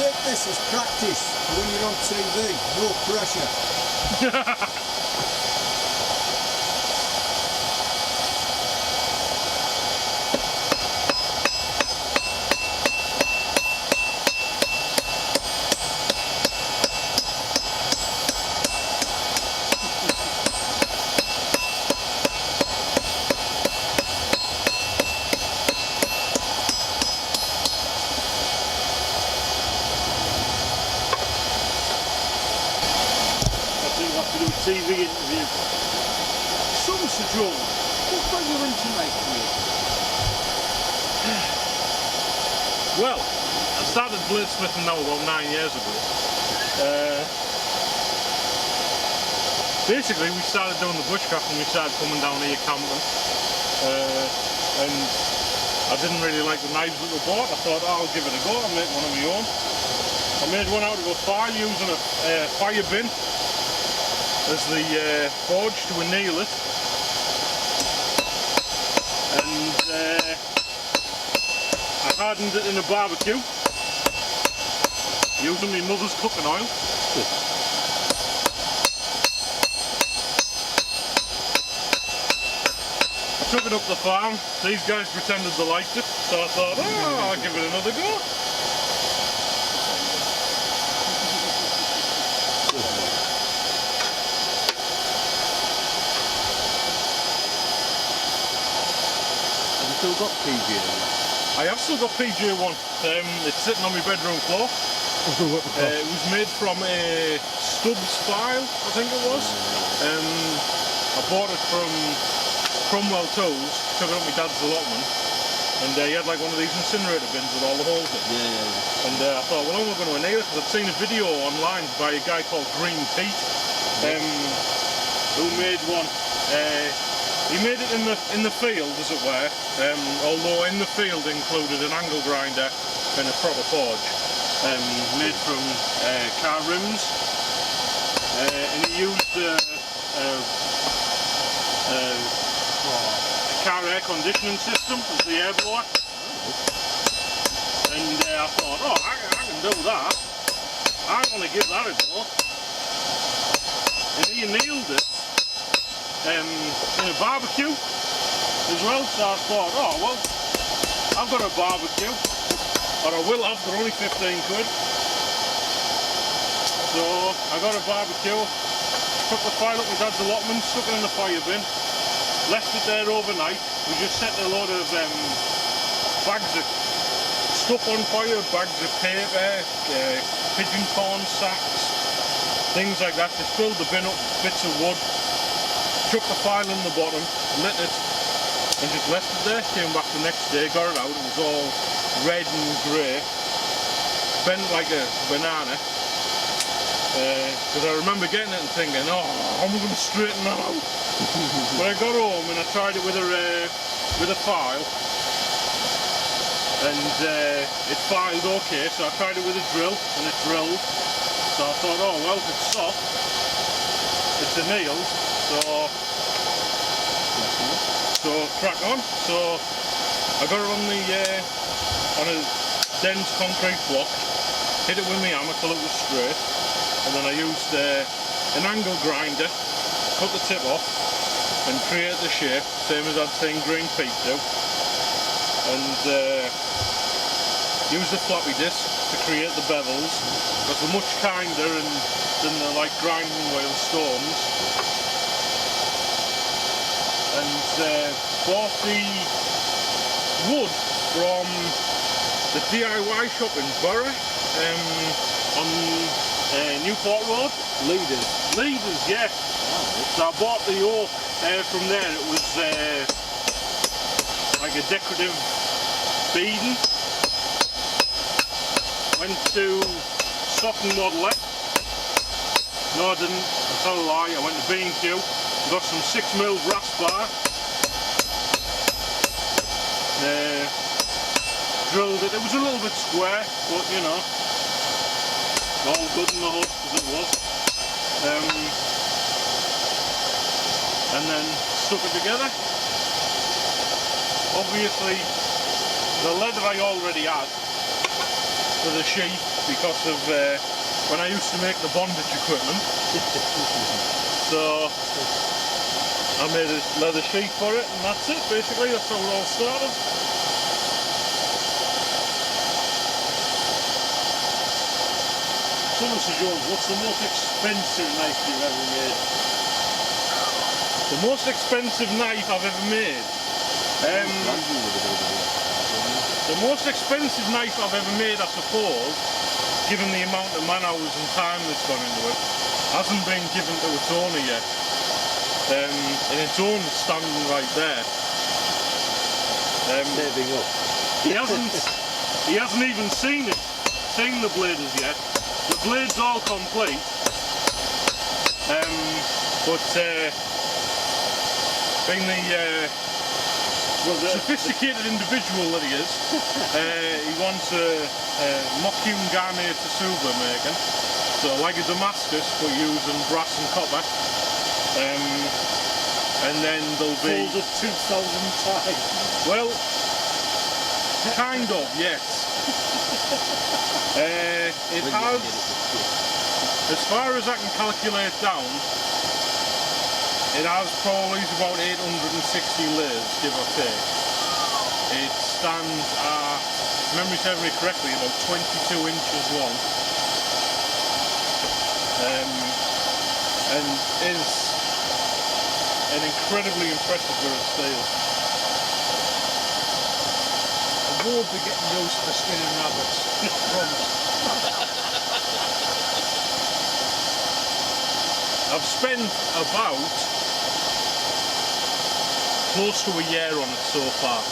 take this as practice for when you're on TV, no pressure. TV interview. So, Sir Joe, what got you into making it? Well, I started bladesmithing now about 9 years ago. Basically, we started doing the bushcraft and we started coming down here camping. And I didn't really like the knives that we bought. I thought, oh, I'll give it a go, I'll make one of my own. I made one out of a fire using a fire bin as the forge to anneal it, and I hardened it in a barbecue using my mother's cooking oil. I took it up the farm. These guys pretended they liked it, so I thought, oh, I'll give it another go. Still got PGA? I have still got PGA 1. It's sitting on my bedroom floor. It was made from a Stubbs file, I think it was. I bought it from Cromwell Tools, took it up my dad's allotment, and he had like one of these incinerator bins with all the holes in. And I thought, well, I'm not going to anneal it, because I'd seen a video online by a guy called Green Pete, who made one. He made it in the field, as it were, although in the field included an angle grinder and a proper forge, made from car rims, and he used a car air conditioning system as the air blower, and I thought, oh, I can do that, I want to give that a go, and he annealed it in a barbecue as well, so I thought, oh well, I've got a barbecue, or I will have, they're only 15 quid, so I got a barbecue, took the file up my dad's allotment, stuck it in the fire bin, left it there overnight. We just set a load of bags of stuff on fire, bags of paper, pigeon corn sacks, things like that. Just filled the bin up with bits of wood, chucked the file in the bottom, lit it, and just left it there. Came back the next day, got it out, it was all red and grey, bent like a banana, because I remember getting it and thinking, oh, I'm going to straighten that out. But I got home and I tried it with a file, and it filed okay, so I tried it with a drill, and it drilled, so I thought, oh well, if it's soft, it's annealed, so crack on. So I got it on a dense concrete block, hit it with my hammer till it was straight, and then I used an angle grinder, cut the tip off and create the shape, same as I'd seen Green Pete do, and use the floppy disk to create the bevels, because they're much kinder than the like grinding wheel stones. And bought the wood from the DIY shop in Borough, on Newport Road. Leaders, yeah. So I bought the oak from there. It was like a decorative beading. Went to Stock and Model. No, I didn't. I tell a lie. I went to B&Q. Got some 6mm brass bar. Drilled it. It was a little bit square, but you know, all good in the hood as it was. And then stuck it together. Obviously, the leather I already had for the sheath because of when I used to make the bondage equipment. So I made a leather sheet for it, and that's it basically. That's how it all started. So, Mr. Jones, what's the most expensive knife you've ever made? The most expensive knife I've ever made. The most expensive knife I've ever made, I suppose, given the amount of man hours and time that's gone into it, hasn't been given to its owner yet. And its owner's standing right there. Saving up. He hasn't even seen the blade as yet. The blade's all complete. But being the sophisticated individual that he is, he wants a Mokyun Garnier Tsuba making. So like a Damascus, but using brass and copper. And then there'll be... Folded 2,000 times. Well, kind of, yes. It has, as far as I can calculate down, it has probably about 860 layers, give or take. It stands at, if memory serves me correctly, about 22 inches long. And is an incredibly impressive bit of steel. I won't be getting used to skinning rabbits. I've spent about close to a year on it so far.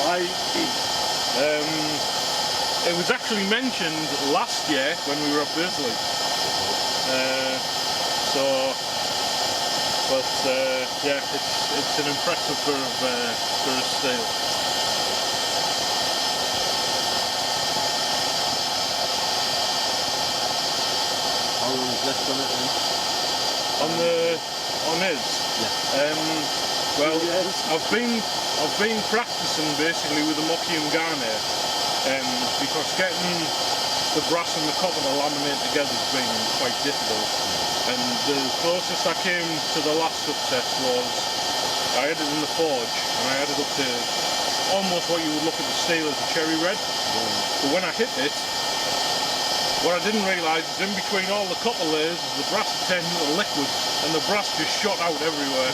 Right. It was actually mentioned last year when we were up Bisley. Yeah, it's an impressive bit of steel. How long is left on it then? On his? Yeah. Well, I've been practicing basically with the Mokyun Garnier, because getting the brass and the copper to laminate together has been quite difficult. And the closest I came to the last success was I had it in the forge, and I had it up to almost what you would look at the steel as a cherry red. But when I hit it, what I didn't realise is in between all the copper layers is the brass turned into liquid, and the brass just shot out everywhere.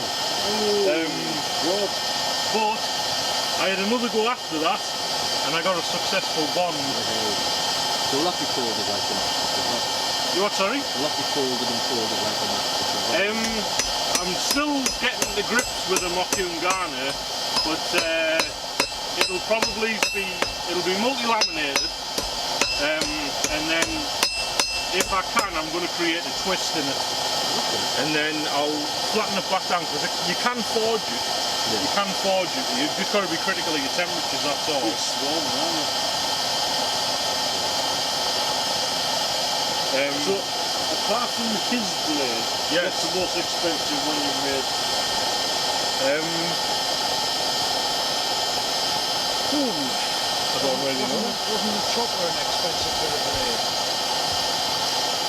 But I had another go after that, and I got a successful bond. So will that be folded like a match? You what, sorry? Will that be folded and folded like a match? I'm still getting the grips with the Mokyun Garnier, but it'll be multi-laminated, and then if I can, I'm going to create a twist in it, and then I'll flatten it back down, because you can forge it. Yeah. You can forge it. You've just got to be critical of your temperatures. That's all. It's warm, isn't it? So, apart from his blade, yes. what's the most expensive one you've made? I don't really know. Wasn't the chopper an expensive bit of blade?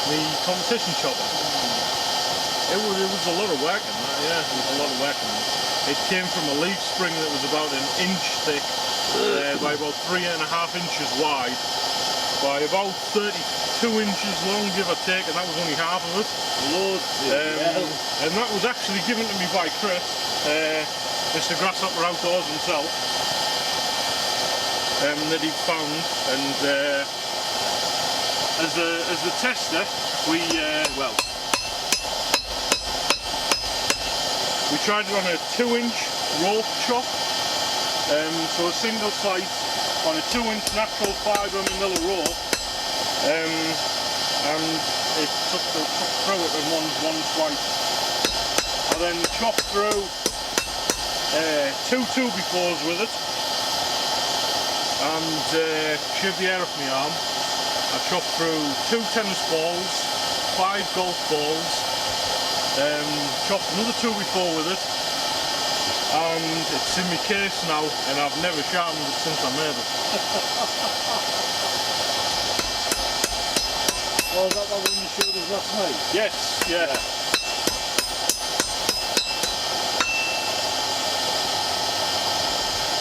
The competition chopper. It was a lot of work in that, yeah. It was a lot of work in that. It came from a leaf spring that was about an inch thick, by about 3.5 inches wide, by about 32 inches long, give or take, and that was only half of it. Lord, and that was actually given to me by Chris, Mr. Grasshopper Outdoors himself, that he found, and as the tester, we tried it on a 2-inch rope chop, so a single slice on a 2-inch natural fibre manila rope, and it took through it in one swipe. I then chopped through 2 2x4s with it, and shaved the air off my arm. I chopped through 2 tennis balls, 5 golf balls, chopped another 2x4 with it, and it's in my case now, and I've never sharpened it since I made it. Oh, is that the one you showed us last night? Yes, yeah.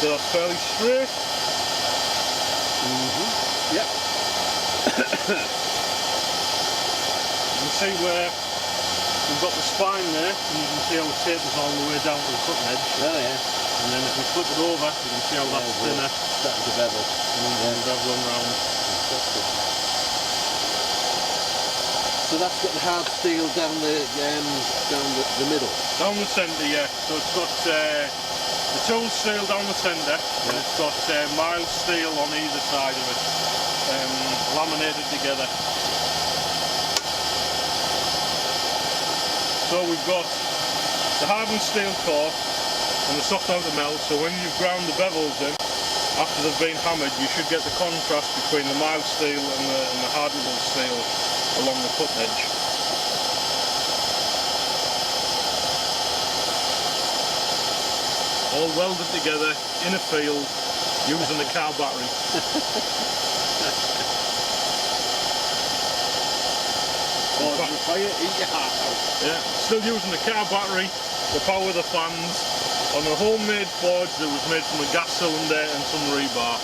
So that's fairly straight. Yeah. You can see where we've got the spine there, and you can see how it tapers all the way down to the cutting edge. Oh yeah. And then if we flip it over, you can see how that's thinner. Starting to bevel. And beveling round. So that's got the hard steel down the middle. Down the centre, yeah. So it's got the tool steel down the centre, and it's got mild steel on either side of it, laminated together. So we've got the hardened steel core and the soft outer melt. So when you've ground the bevels in, after they've been hammered, you should get the contrast between the mild steel and the hardenable steel along the cutting edge. All welded together in a field using a car battery. Oh, the fire, eat your heart out. Yeah, still using the car battery to power the fans on a homemade forge that was made from a gas cylinder and some rebar.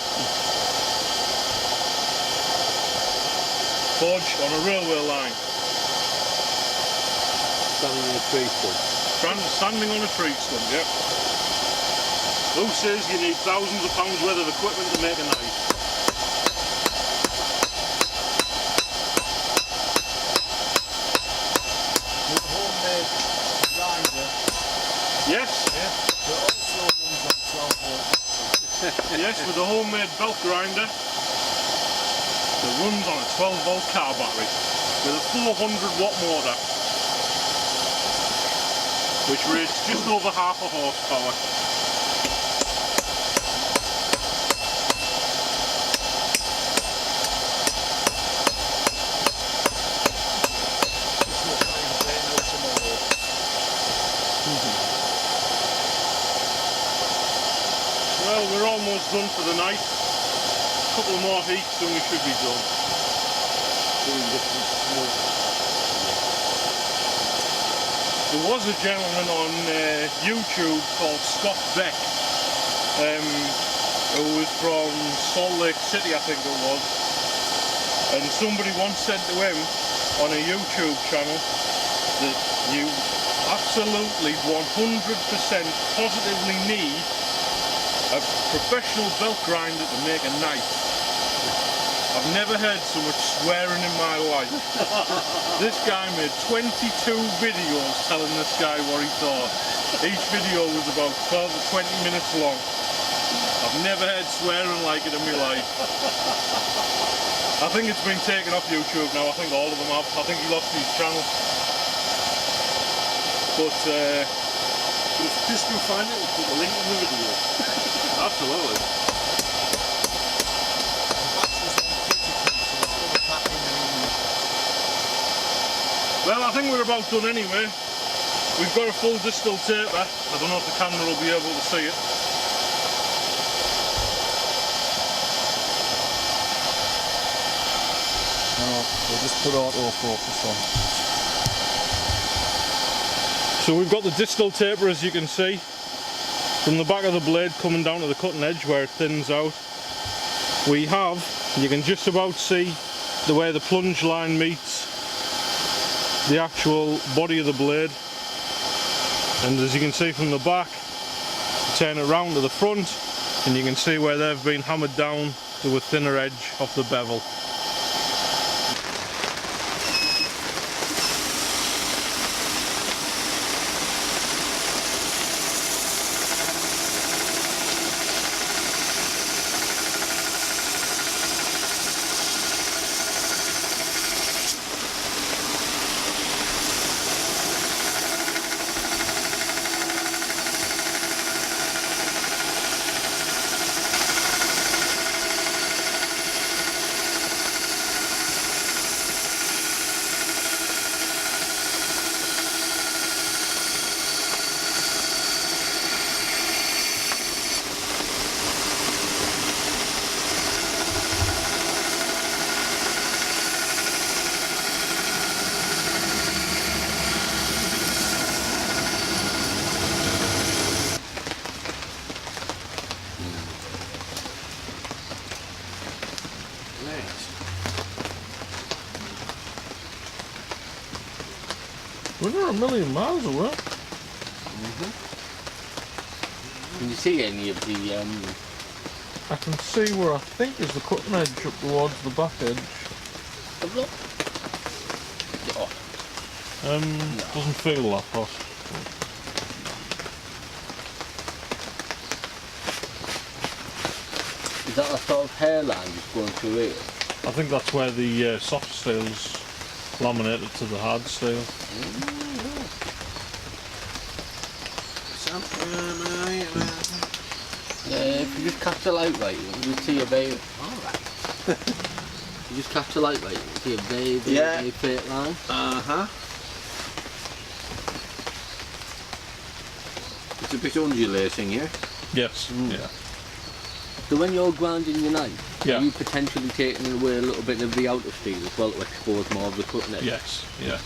Forged on a railway line. Standing on a tree stump. Standing on a tree stump, yep. Who says you need thousands of pounds worth of equipment to make a knife? With homemade grinder, Yes, but also runs on 12 volt. yes, with a homemade belt grinder that runs on a 12 volt car battery with a 400 watt motor, which rates just over half a horsepower. It's not going to burn out tomorrow. Well, we're almost done for the night. A couple more heats and we should be done. Doing different smoke. There was a gentleman on YouTube called Scott Beck, who was from Salt Lake City, I think it was, and somebody once said to him on a YouTube channel that you absolutely 100% positively need a professional belt grinder to make a knife. I've never heard so much swearing in my life. This guy made 22 videos telling this guy what he thought. Each video was about 12 to 20 minutes long. I've never heard swearing like it in my life. I think it's been taken off YouTube now. I think all of them have. I think he lost his channel. But If just go find it, we'll put the link in the video. absolutely. Well, I think we're about done anyway. We've got a full distal taper. I don't know if the camera will be able to see it. No, we'll just put autofocus on. So we've got the distal taper, as you can see, from the back of the blade coming down to the cutting edge where it thins out. We have, you can just about see the way the plunge line meets the actual body of the blade, and as you can see from the back, turn it round to the front and you can see where they've been hammered down to a thinner edge of the bevel. never a million miles away. Can you see any of the I can see where I think is the cutting edge up towards the back edge. have a look? Oh, Doesn't feel that hot. is that a sort of hairline just going through here? I think that's where the soft steel's laminated to the hard steel. Yeah, if you just catch the light right, you see a very... Alright. You just catch the light right, you see a very, very straight line. Uh-huh. It's a bit undulating, yeah? Yes, yeah. So when you're grinding your knife, Yeah. are you potentially taking away a little bit of the outer steel as well to expose more of the cutting edge? Yes, yeah.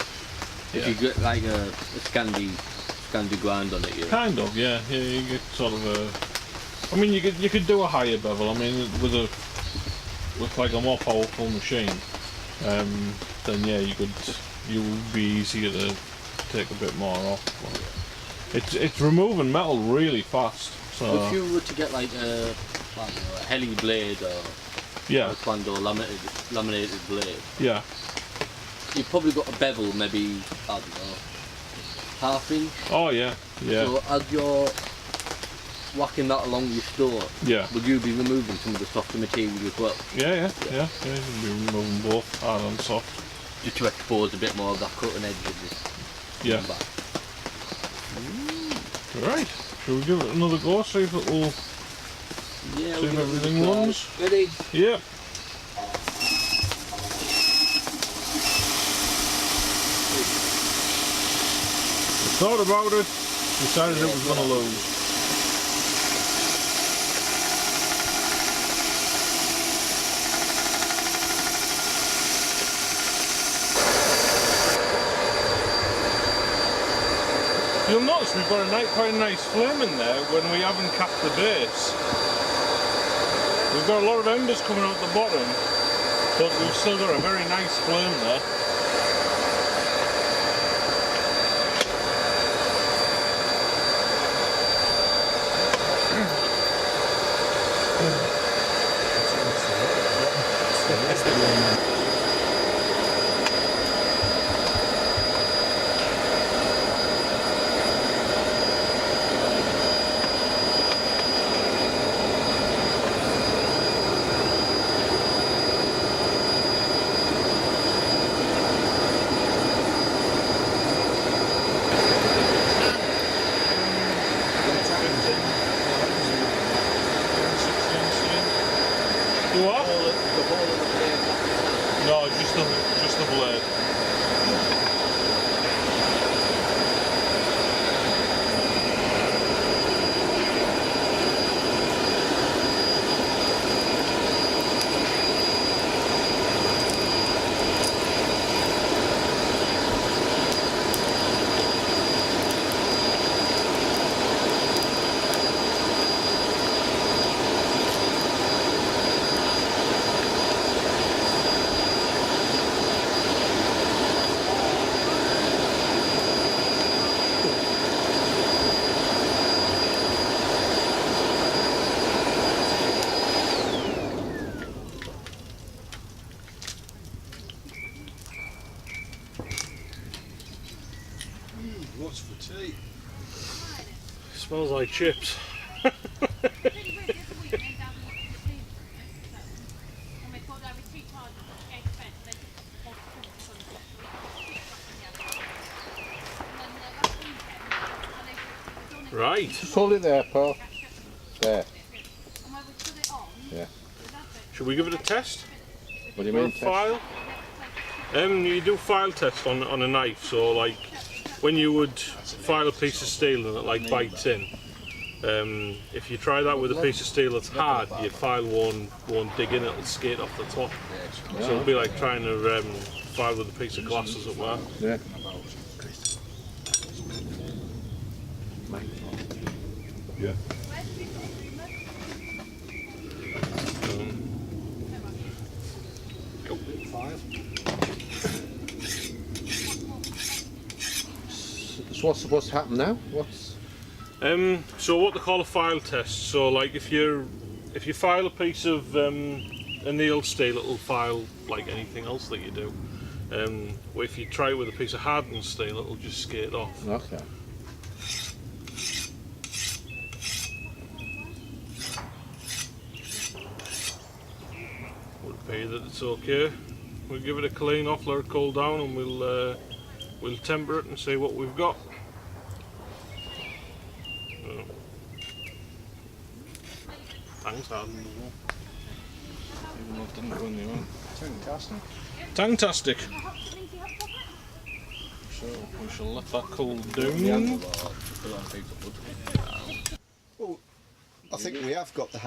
If you get like a Scandi grind on it, you know? Kind of, yeah. Yeah, you get sort of a... I mean, you could do a higher bevel. I mean, with like a more powerful machine, then yeah, you would be easier to take a bit more off. But it's removing metal really fast. So If you were to get like a heli blade or yeah, a Quando laminated blade, yeah, you've probably got a bevel maybe, I don't know, ½ inch. oh yeah, yeah, So as you're whacking that along your store, yeah, would you be removing some of the softer material as well? yeah. You can be removing both hard and soft. Just to expose a bit more of that cutting edge of this. Yeah. back. Right. Shall we give it another go? See if it will. Yeah, See we'll if give it everything a try. runs. Ready? Yeah. We thought about it. Decided it was going to lose. You'll notice we've got quite a nice flame in there when we haven't capped the base. We've got a lot of embers coming out the bottom, but we've still got a very nice flame there. You what? No, just the blade. What's for tea? Smells like chips. Right. Just hold it there, Paul. There. Yeah. Should we give it a test? What do you mean, test? File? You do file tests on a knife, so like when you would file a piece of steel and it like bites in, if you try that with a piece of steel that's hard, your file won't dig in, it'll skate off the top. So it'll be like trying to file with a piece of glass, as it were. Yeah. Yeah. So what's supposed to happen now? What's... So what they call a file test. So like if you file a piece of annealed steel, it'll file like anything else that you do. If you try it with a piece of hardened steel, it'll just skate off. Okay. Would appear that it's okay. We'll give it a clean off, let it cool down, and we'll temper it and see what we've got. Thanks, hardened as well. Even though it didn't go in the oven. Fantastic. Fantastic. So we shall let that cool down. Well, I think we have got the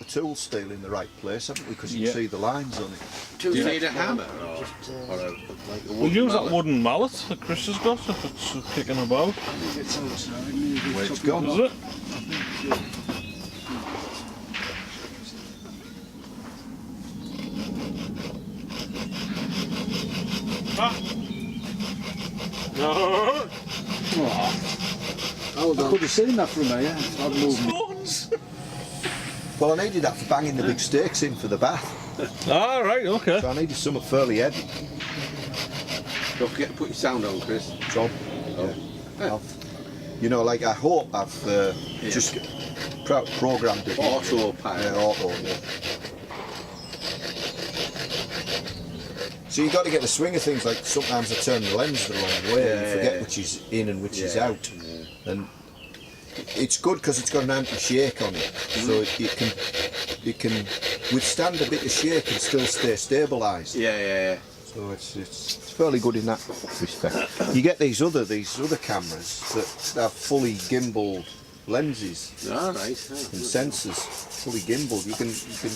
tool steel in the right place, haven't we? Because you can see the lines on it. Do you need a hammer? Or like a We'll use that wooden mallet that Chris has got if it's kicking about. Where it's gone. Is it? Ah. No. I could have seen that from here. I'd moved. Well, I needed that for banging the big stakes in for the bath. Ah, right, okay. So I needed something fairly heavy. Don't forget to put your sound on, Chris. John. Yeah. You know, like I hope I've just programmed it. Autopilot. Yeah, auto. Yeah. So you got to get the swing of things. Like sometimes I turn the lens the wrong way and forget which is in and which is out. Yeah. And it's good because it's got an anti-shake on it, so it can withstand a bit of shake and still stay stabilised. Yeah. So it's fairly good in that respect. You get these other cameras that have fully gimbaled lenses All right. and sensors, fully gimbaled. You can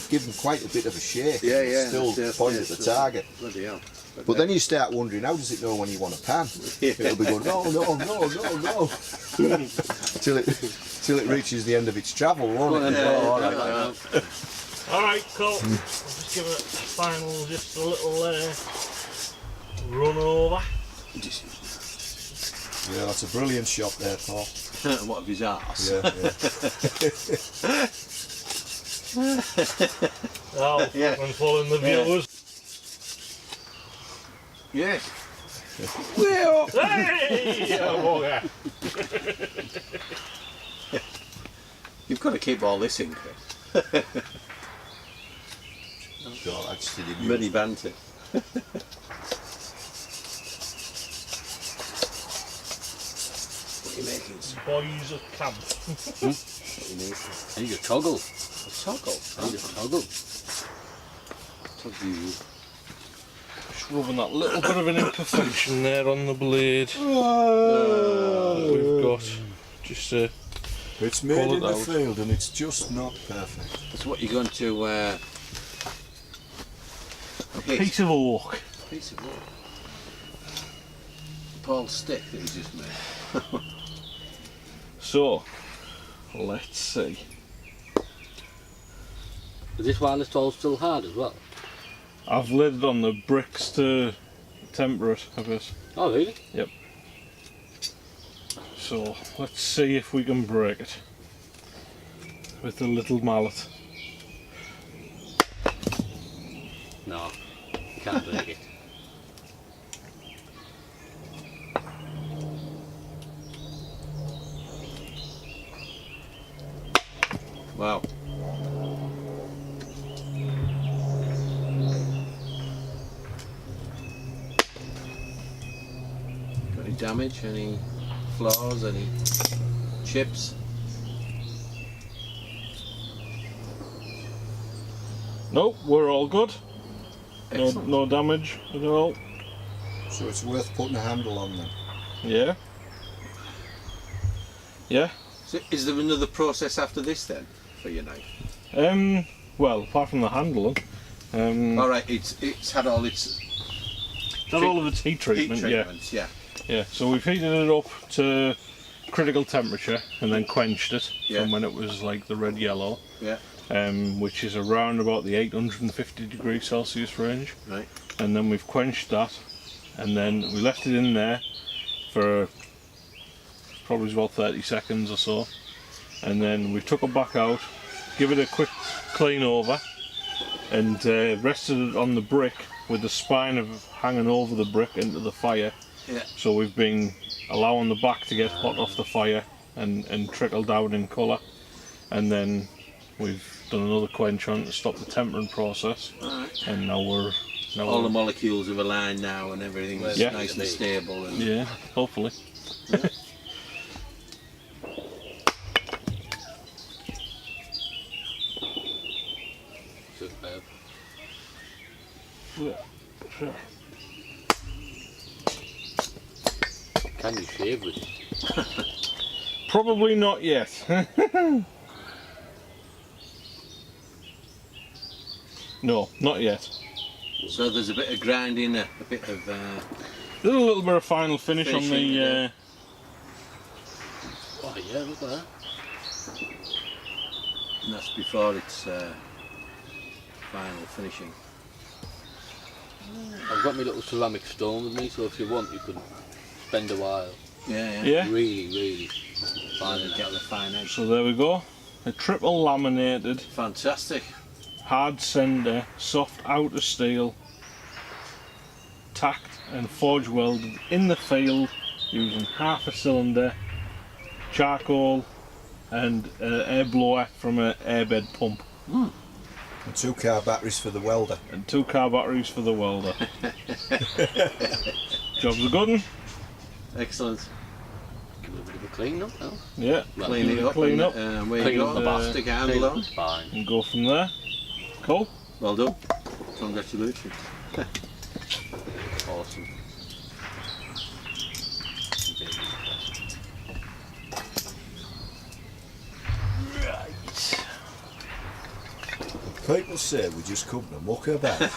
give them quite a bit of a shake. Yeah. And still point at the target. Bloody hell. But then you start wondering, how does it know when you want a pan? Yeah. It'll be going, no, till it reaches the end of its travel, won't it? All right. Cool. I'll just give it a final, just a little run over. Yeah, that's a brilliant shot there, Paul. What of his arse? Yeah. Oh, Yeah. I'm following the viewers. Yeah. Hey! Oh, yeah. You've got to keep all this in, Chris. God, I just didn't Ready banter. What are you making? Boys at camp. What are you making? I need a toggle. A toggle? I need a toggle. Toggle. Just rubbing that little bit of an imperfection there on the blade. We've got just It's made pull in it the out. field and it's just not perfect. So what you're going to hit? piece of oak. Piece of wood. Paul's stick that he just made. So, let's see. Is this wireless tool still hard as well? I've laid it on the bricks to temper it a bit. Oh really? Yep. So, let's see if we can break it with the little mallet. No, you can't break it. Wow. Got any damage? Any flaws? Any chips? Nope, we're all good. Excellent. No damage at all. So it's worth putting a handle on them. Yeah. Yeah. So is there another process after this then for your knife? Well, apart from the handling, All right, it's had all its done all of its heat treatment. treatments. Yeah. Yeah. So we've heated it up to critical temperature and then quenched it from when it was like the red yellow. Yeah. Which is around about the 850 degrees Celsius range. Right. And then we've quenched that, and then we left it in there for probably about 30 seconds or so, and then we took it back out, give it a quick clean over, and rested it on the brick with the spine of hanging over the brick into the fire. Yeah. So we've been allowing the back to get hot off the fire and trickle down in colour, and then we've done another quench on to stop the tempering process. Alright. And now we're All the molecules have aligned now and everything's Yeah. nice and stable. And yeah, hopefully. Superb. Can you shave with it? Probably not yet. No, not yet. So there's a bit of grinding, a bit of There's a little bit of final finish on Finishing, the. yeah. Oh yeah, look at that. and that's before it's final finishing. I've got my little ceramic stone with me, so if you want, you could spend a while. Yeah, Yeah. Really Finally finding get out. the fine edge. So there we go. A triple laminated, Fantastic. hard centre, soft outer steel, tacked and forge welded in the field using half a cylinder, charcoal, and air blower from an airbed pump, And 2 car batteries for the welder. and 2 car batteries for the welder. Job's a good one. Excellent. Give it a bit of a clean up now. Yeah, Well, Clean it up. clean up. Where Clean you up go? the back. Stick a handle on. Fine. and go from there. Cool. Well done. Congratulations. Awesome. People say we just come to muck about.